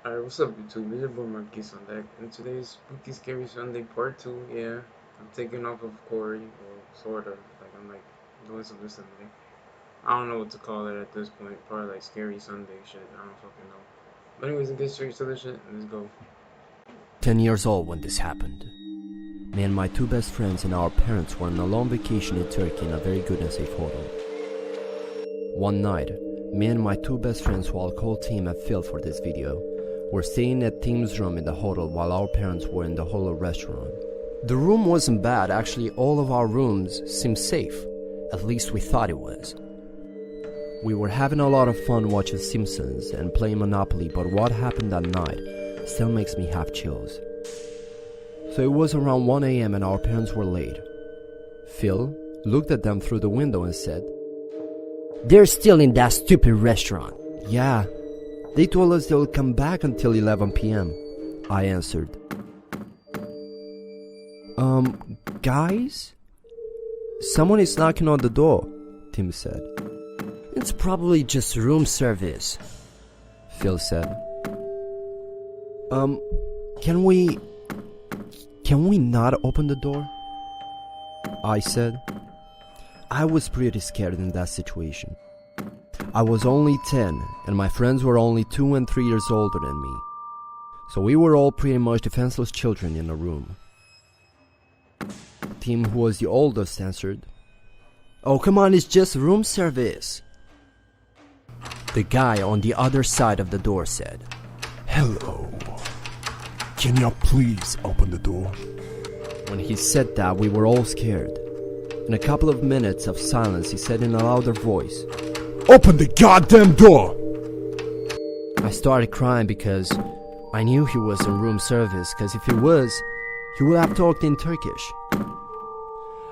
Alright, what's up YouTube? It's your boy Marquis on deck. In today's Spooky Scary Sunday Part 2, yeah, I'm taking off of Corey, well, sort of, like I'm like doing something Sunday. I don't know what to call it at this point, probably like Scary Sunday shit, I don't fucking know. But anyways, let's get straight to the shit, let's go. 10 years old when this happened. Me and my two best friends and our parents were on a long vacation in Turkey in a very good and safe hotel. One night, me and my two best friends, who I'll call Tim and Phil for this video, were staying at Tim's room in the hotel while our parents were in the hotel restaurant. The room wasn't bad, actually all of our rooms seemed safe, at least we thought it was. We were having a lot of fun watching Simpsons and playing Monopoly, but what happened that night still makes me have chills. So it was around 1 a.m. and our parents were late. Phil looked at them through the window and said, "They're still in that stupid restaurant." "Yeah, they told us they'll come back until 11 p.m. I answered. Guys? Someone is knocking on the door," Tim said. "It's probably just room service," Phil said. Can we not open the door?" I said. I was pretty scared in that situation. I was only 10 and my friends were only 2 and 3 years older than me. So we were all pretty much defenseless children in a room. Tim, who was the oldest, answered, "Oh, come on, it's just room service." The guy on the other side of the door said, "Hello. Can you please open the door?" When he said that, we were all scared. In a couple of minutes of silence, he said in a louder voice, "Open the goddamn door!" I started crying because I knew he was in room service, because if he was, he would have talked in Turkish.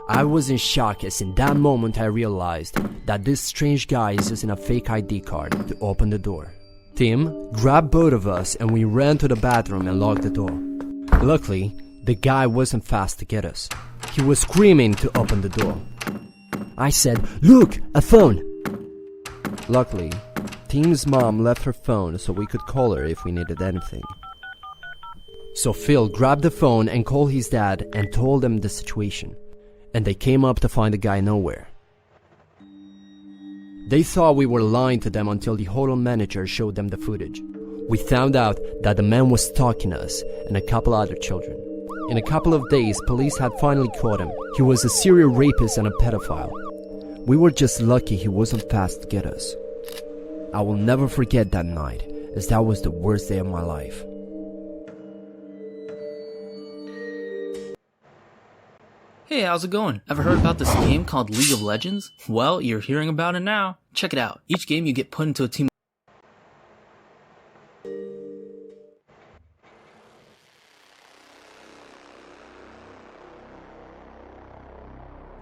I was in shock as in that moment I realized that this strange guy is using a fake ID card to open the door. Tim grabbed both of us and we ran to the bathroom and locked the door. Luckily, the guy wasn't fast to get us. He was screaming to open the door. I said, "Look, a phone!" Luckily, Tim's mom left her phone so we could call her if we needed anything. So Phil grabbed the phone and called his dad and told them the situation. And they came up to find the guy nowhere. They thought we were lying to them until the hotel manager showed them the footage. We found out that the man was stalking us and a couple other children. In a couple of days, police had finally caught him. He was a serial rapist and a pedophile. We were just lucky he wasn't fast to get us. I will never forget that night, as that was the worst day of my life. Hey, how's it going? Ever heard about this game called League of Legends? Well, you're hearing about it now. Check it out. Each game you get put into a team.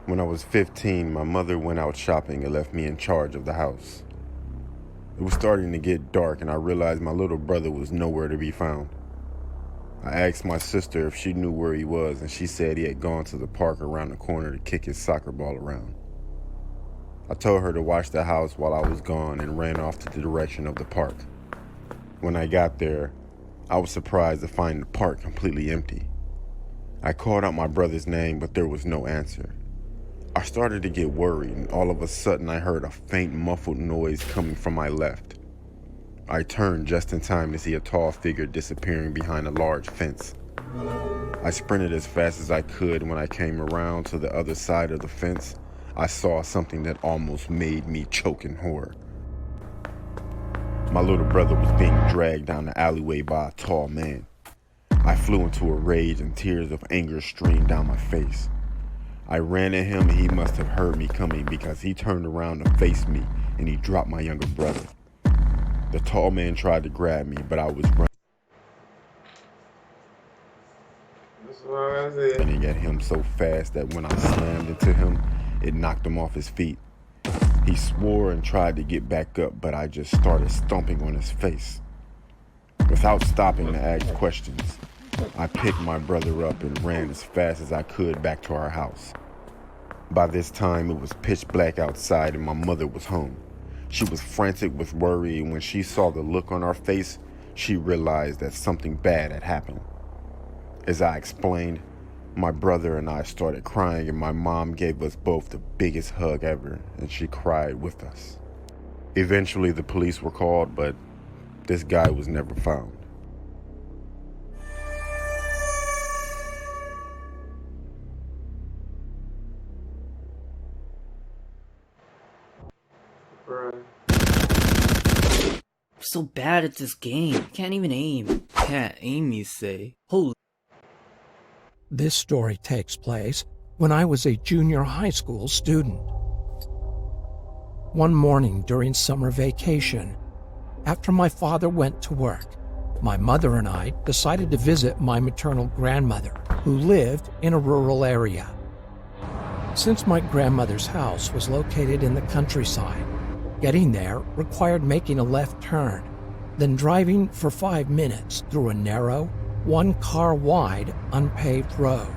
When I was 15, my mother went out shopping and left me in charge of the house. It was starting to get dark and I realized my little brother was nowhere to be found. I asked my sister if she knew where he was and she said he had gone to the park around the corner to kick his soccer ball around. I told her to watch the house while I was gone and ran off to the direction of the park. When I got there, I was surprised to find the park completely empty. I called out my brother's name, but there was no answer. I started to get worried, and all of a sudden I heard a faint muffled noise coming from my left. I turned just in time to see a tall figure disappearing behind a large fence. I sprinted as fast as I could. When I came around to the other side of the fence, I saw something that almost made me choke in horror. My little brother was being dragged down the alleyway by a tall man. I flew into a rage and tears of anger streamed down my face. I ran at him and he must have heard me coming because he turned around to face me and he dropped my younger brother. The tall man tried to grab me, but I was running at him so fast that when I slammed into him, it knocked him off his feet. He swore and tried to get back up, but I just started stomping on his face. Without stopping to ask questions, I picked my brother up and ran as fast as I could back to our house. By this time, it was pitch black outside and my mother was home. She was frantic with worry, and when she saw the look on our face, she realized that something bad had happened. As I explained, my brother and I started crying, and my mom gave us both the biggest hug ever, and she cried with us. Eventually, the police were called, but this guy was never found. Bruh. I'm so bad at this game. Can't even aim. Can't aim, you say? Holy. This story takes place when I was a junior high school student. One morning during summer vacation, after my father went to work, my mother and I decided to visit my maternal grandmother, who lived in a rural area. Since my grandmother's house was located in the countryside, getting there required making a left turn, then driving for 5 minutes through a narrow, one-car-wide, unpaved road.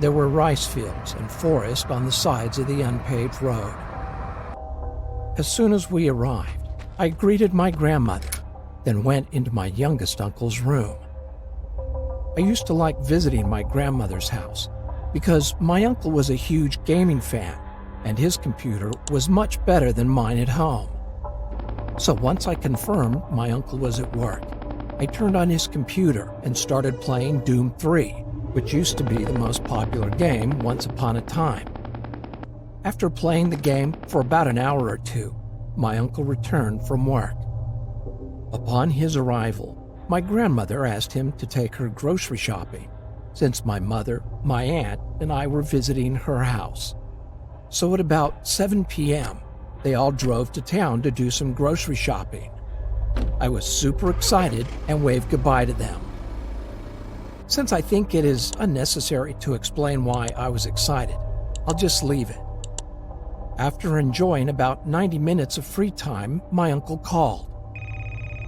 There were rice fields and forest on the sides of the unpaved road. As soon as we arrived, I greeted my grandmother, then went into my youngest uncle's room. I used to like visiting my grandmother's house because my uncle was a huge gaming fan, and his computer was much better than mine at home. So once I confirmed my uncle was at work, I turned on his computer and started playing Doom 3, which used to be the most popular game once upon a time. After playing the game for about an hour or two, my uncle returned from work. Upon his arrival, my grandmother asked him to take her grocery shopping, since my mother, my aunt, and I were visiting her house. So at about 7 p.m., they all drove to town to do some grocery shopping. I was super excited and waved goodbye to them. Since I think it is unnecessary to explain why I was excited, I'll just leave it. After enjoying about 90 minutes of free time, my uncle called.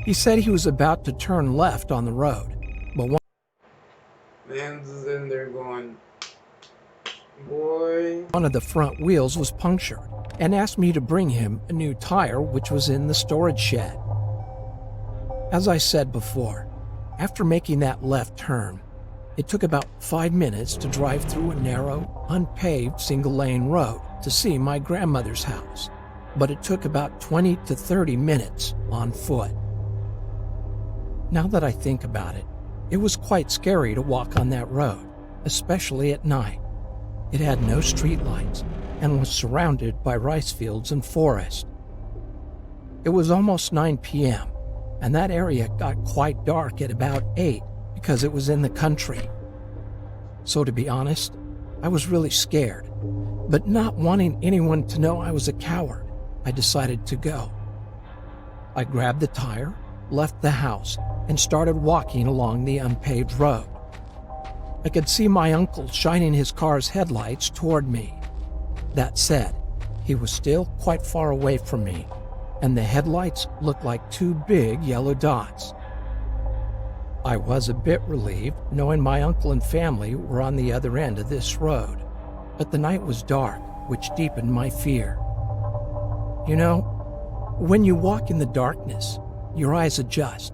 He said he was about to turn left on the road, but Man's in there going, boy. one of the front wheels was punctured and asked me to bring him a new tire which was in the storage shed. As I said before, after making that left turn, it took about 5 minutes to drive through a narrow, unpaved single-lane road to see my grandmother's house, but it took about 20 to 30 minutes on foot. Now that I think about it, it was quite scary to walk on that road, especially at night. It had no streetlights and was surrounded by rice fields and forest. It was almost 9 p.m., and that area got quite dark at about 8 because it was in the country. So to be honest, I was really scared, but not wanting anyone to know I was a coward, I decided to go. I grabbed the tire, left the house, and started walking along the unpaved road. I could see my uncle shining his car's headlights toward me. That said, he was still quite far away from me, and the headlights looked like 2 big yellow dots. I was a bit relieved knowing my uncle and family were on the other end of this road, but the night was dark, which deepened my fear. You know, when you walk in the darkness, your eyes adjust,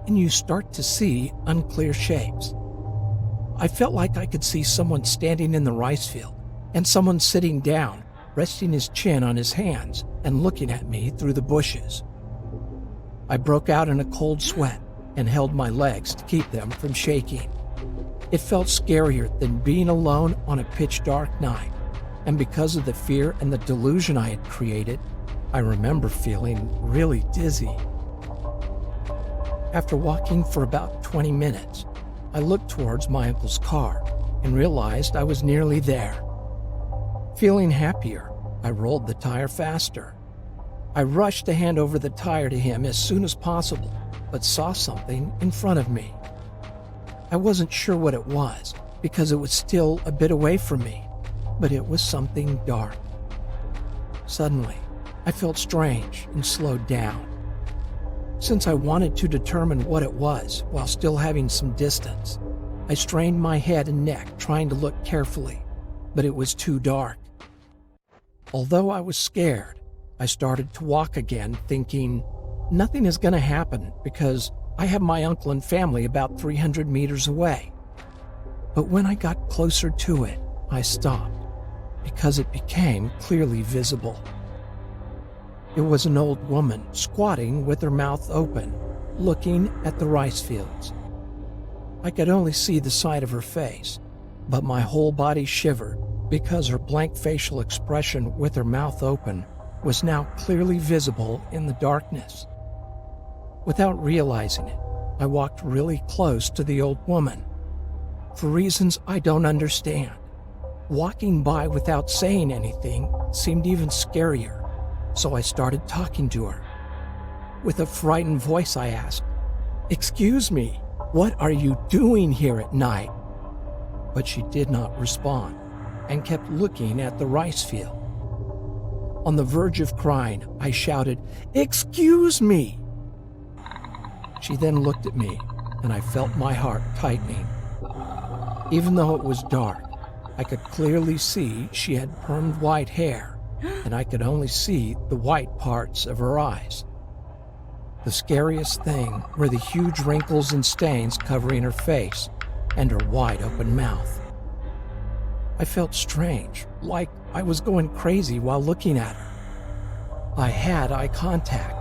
and you start to see unclear shapes. I felt like I could see someone standing in the rice field, and someone sitting down, resting his chin on his hands and looking at me through the bushes. I broke out in a cold sweat and held my legs to keep them from shaking. It felt scarier than being alone on a pitch-dark night, and because of the fear and the delusion I had created, I remember feeling really dizzy. After walking for about 20 minutes, I looked towards my uncle's car and realized I was nearly there. Feeling happier, I rolled the tire faster. I rushed to hand over the tire to him as soon as possible, but saw something in front of me. I wasn't sure what it was because it was still a bit away from me, but it was something dark. Suddenly, I felt strange and slowed down. Since I wanted to determine what it was while still having some distance, I strained my head and neck trying to look carefully, but it was too dark. Although I was scared, I started to walk again, thinking nothing is going to happen because I have my uncle and family about 300 meters away. But when I got closer to it, I stopped because it became clearly visible. It was an old woman squatting with her mouth open, looking at the rice fields. I could only see the side of her face, but my whole body shivered because her blank facial expression with her mouth open was now clearly visible in the darkness. Without realizing it, I walked really close to the old woman. For reasons I don't understand, walking by without saying anything seemed even scarier, so I started talking to her. With a frightened voice, I asked, "Excuse me, what are you doing here at night?" But she did not respond and kept looking at the rice field. On the verge of crying, I shouted, "Excuse me!" She then looked at me, and I felt my heart tightening. Even though it was dark, I could clearly see she had permed white hair, and I could only see the white parts of her eyes. The scariest thing were the huge wrinkles and stains covering her face and her wide open mouth. I felt strange, like I was going crazy while looking at her. I had eye contact,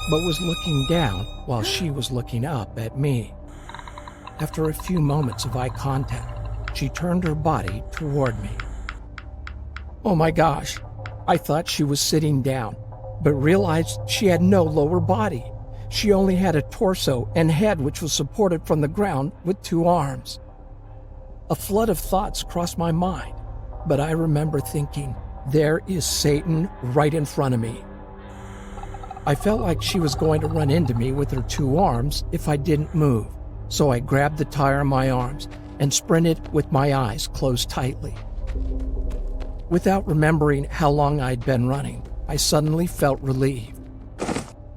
but was looking down while she was looking up at me. After a few moments of eye contact, she turned her body toward me. Oh my gosh, I thought she was sitting down, but realized she had no lower body. She only had a torso and head which was supported from the ground with 2 arms. A flood of thoughts crossed my mind, but I remember thinking, there is Satan right in front of me. I felt like she was going to run into me with her 2 arms if I didn't move, so I grabbed the tire in my arms and sprinted with my eyes closed tightly. Without remembering how long I'd been running, I suddenly felt relieved.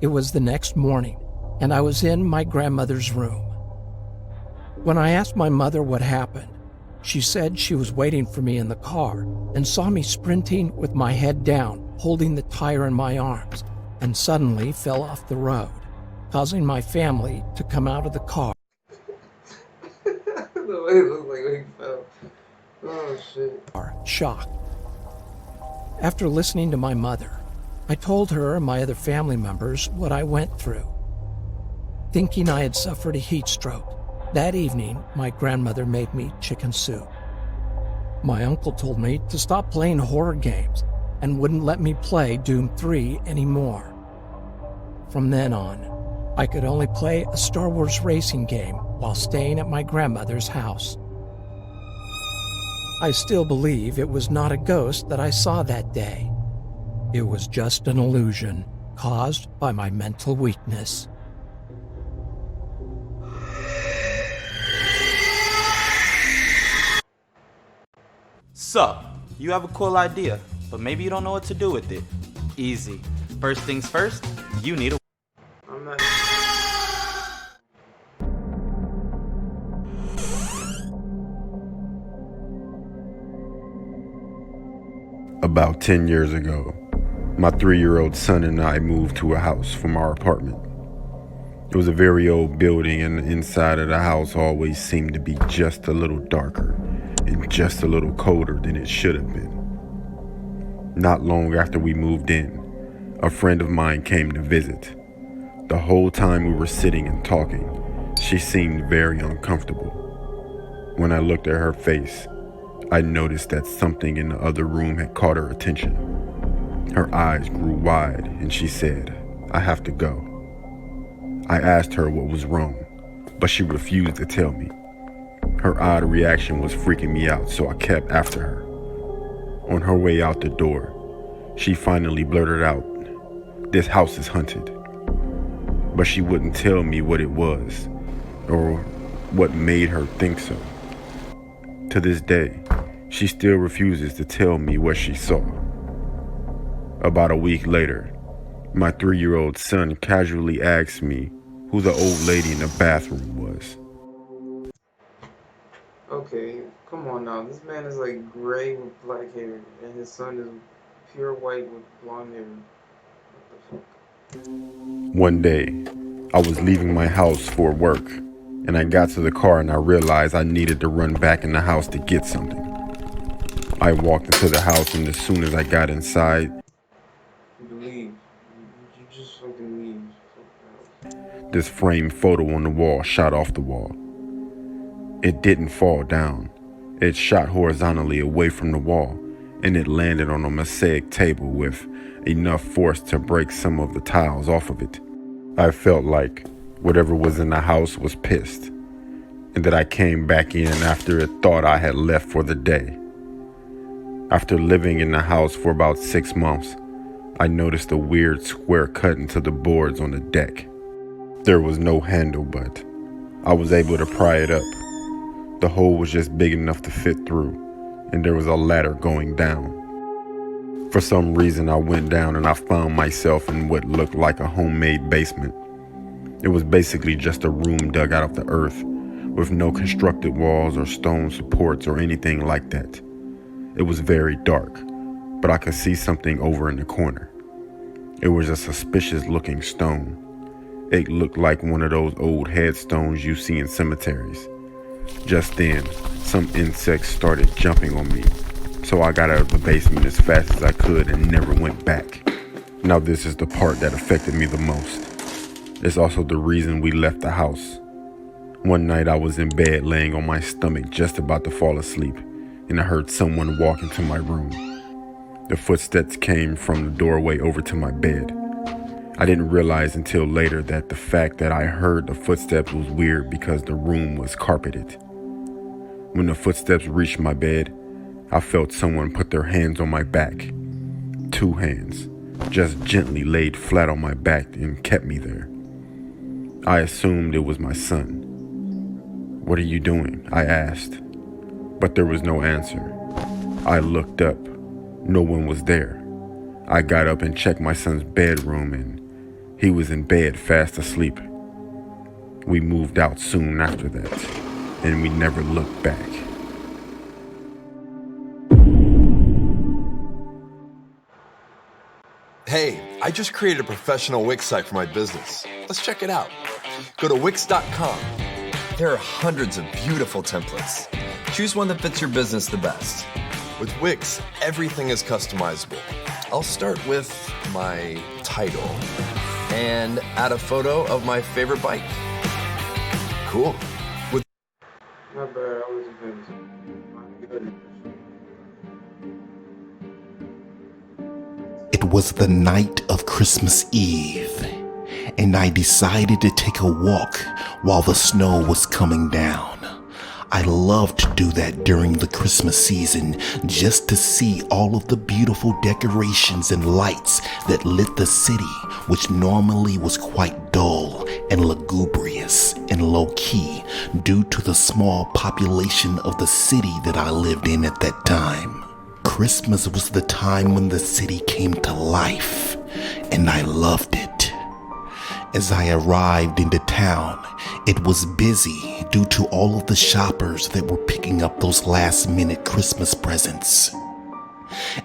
It was the next morning, and I was in my grandmother's room. When I asked my mother what happened, she said she was waiting for me in the car and saw me sprinting with my head down, holding the tire in my arms, and suddenly fell off the road, causing my family to come out of the car. The way it looked like he fell. Oh shit. Shocked. After listening to my mother, I told her and my other family members what I went through. Thinking I had suffered a heat stroke, that evening my grandmother made me chicken soup. My uncle told me to stop playing horror games and wouldn't let me play Doom 3 anymore. From then on, I could only play a Star Wars racing game while staying at my grandmother's house. I still believe it was not a ghost that I saw that day. It was just an illusion caused by my mental weakness. Sup, you have a cool idea, but maybe you don't know what to do with it. Easy. First things first, you need a... I'm not. About 10 years ago, my 3-year-old son and I moved to a house from our apartment. It was a very old building, and the inside of the house always seemed to be just a little darker and just a little colder than it should have been. Not long after we moved in, a friend of mine came to visit. The whole time we were sitting and talking, she seemed very uncomfortable. When I looked at her face, I noticed that something in the other room had caught her attention. Her eyes grew wide and she said, "I have to go." I asked her what was wrong, but she refused to tell me. Her odd reaction was freaking me out, so I kept after her. On her way out the door, she finally blurted out, "This house is haunted." But she wouldn't tell me what it was or what made her think so. To this day, she still refuses to tell me what she saw. About a week later, my 3-year-old son casually asked me who the old lady in the bathroom was. Okay, come on now. This man is like gray with black hair, and his son is pure white with blonde hair. What the fuck? One day, I was leaving my house for work, and I got to the car and I realized I needed to run back in the house to get something. I walked into the house, and as soon as I got inside, Leave. You just fucking leave. this framed photo on the wall shot off the wall. It didn't fall down. It shot horizontally away from the wall, and it landed on a mosaic table with enough force to break some of the tiles off of it. I felt like whatever was in the house was pissed, and that I came back in after it thought I had left for the day. After living in the house for about 6 months, I noticed a weird square cut into the boards on the deck. There was no handle, but I was able to pry it up. The hole was just big enough to fit through, and there was a ladder going down. For some reason, I went down and I found myself in what looked like a homemade basement. It was basically just a room dug out of the earth, with no constructed walls or stone supports or anything like that. It was very dark, but I could see something over in the corner. It was a suspicious looking stone. It looked like one of those old headstones you see in cemeteries. Just then, some insects started jumping on me, so I got out of the basement as fast as I could and never went back. Now this is the part that affected me the most. It's also the reason we left the house. One night I was in bed laying on my stomach just about to fall asleep, and I heard someone walk into my room. The footsteps came from the doorway over to my bed. I didn't realize until later that the fact that I heard the footsteps was weird because the room was carpeted. When the footsteps reached my bed, I felt someone put their hands on my back. 2 hands, just gently laid flat on my back and kept me there. I assumed it was my son. "What are you doing?" I asked, but there was no answer. I looked up. No one was there. I got up and checked my son's bedroom, and he was in bed fast asleep. We moved out soon after that, and we never looked back. Hey, I just created a professional Wix site for my business. Let's check it out. Go to Wix.com. There are hundreds of beautiful templates. Choose one that fits your business the best. With Wix, everything is customizable. I'll start with my title and add a photo of my favorite bike. Cool. Not bad, I was offended. It was the night of Christmas Eve, and I decided to take a walk while the snow was coming down. I love to do that during the Christmas season, just to see all of the beautiful decorations and lights that lit the city, which normally was quite dull and lugubrious and low-key due to the small population of the city that I lived in at that time. Christmas was the time when the city came to life, and I loved it. As I arrived into town, it was busy due to all of the shoppers that were picking up those last-minute Christmas presents.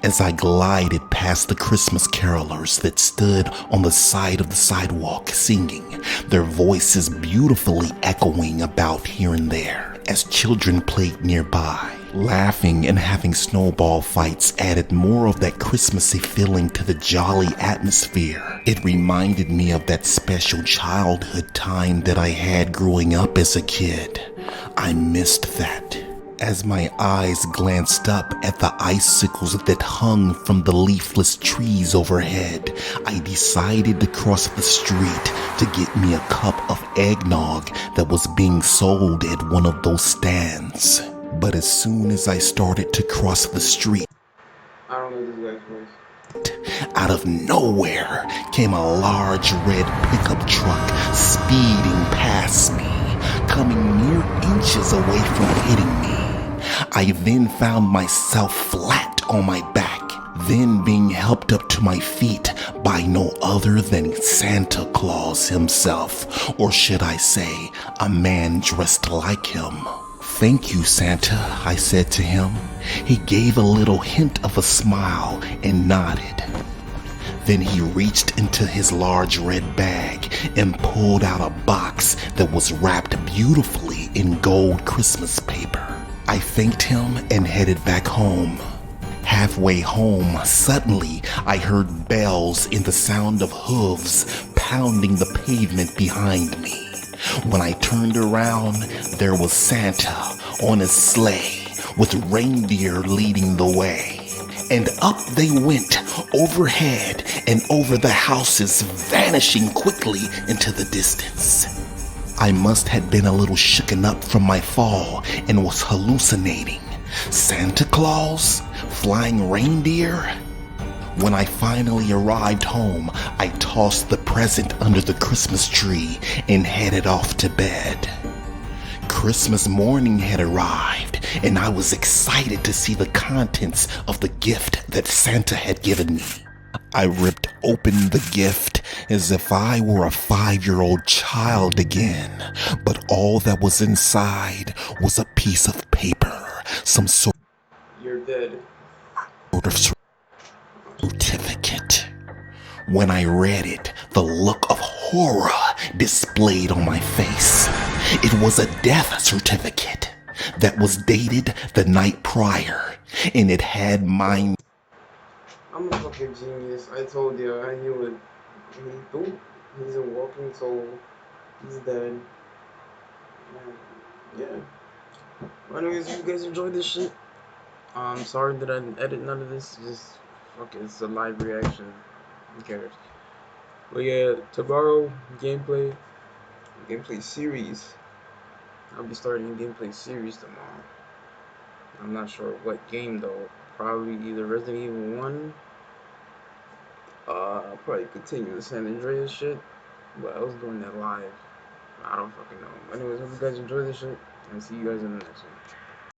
As I glided past the Christmas carolers that stood on the side of the sidewalk singing, their voices beautifully echoing about here and there, as children played nearby. Laughing and having snowball fights added more of that Christmassy feeling to the jolly atmosphere. It reminded me of that special childhood time that I had growing up as a kid. I missed that. As my eyes glanced up at the icicles that hung from the leafless trees overhead, I decided to cross the street to get me a cup of eggnog that was being sold at one of those stands. But as soon as I started to cross the street, I don't know this guy's voice. out of nowhere came a large red pickup truck speeding past me, coming mere inches away from hitting me. I then found myself flat on my back, then being helped up to my feet by no other than Santa Claus himself, or should I say, a man dressed like him. "Thank you, Santa," I said to him. He gave a little hint of a smile and nodded. Then he reached into his large red bag and pulled out a box that was wrapped beautifully in gold Christmas paper. I thanked him and headed back home. Halfway home, suddenly I heard bells and the sound of hooves pounding the pavement behind me. When I turned around, there was Santa on his sleigh with reindeer leading the way. And up they went, overhead and over the houses, vanishing quickly into the distance. I must have been a little shooken up from my fall and was hallucinating. Santa Claus? Flying reindeer? When I finally arrived home, I tossed the present under the Christmas tree and headed off to bed. Christmas morning had arrived, and I was excited to see the contents of the gift that Santa had given me. I ripped open the gift as if I were a 5-year-old child again, but all that was inside was a piece of paper, some sort You're dead. of certificate. When I read it, the look of horror displayed on my face. It was a death certificate that was dated the night prior, and it had my... I'm a fucking genius. I told you, I knew it. He's a walking soul. He's dead. Yeah. Well, anyways, if you guys enjoyed this shit, I'm sorry that I didn't edit none of this. Just fuck it, it's a live reaction. Who cares? But yeah, tomorrow gameplay series. I'll be starting a gameplay series tomorrow. I'm not sure what game though. Probably either Resident Evil 1. I'll probably continue the San Andreas shit. But I was doing that live. I don't fucking know. Anyways, hope you guys enjoy this shit. And see you guys in the next one.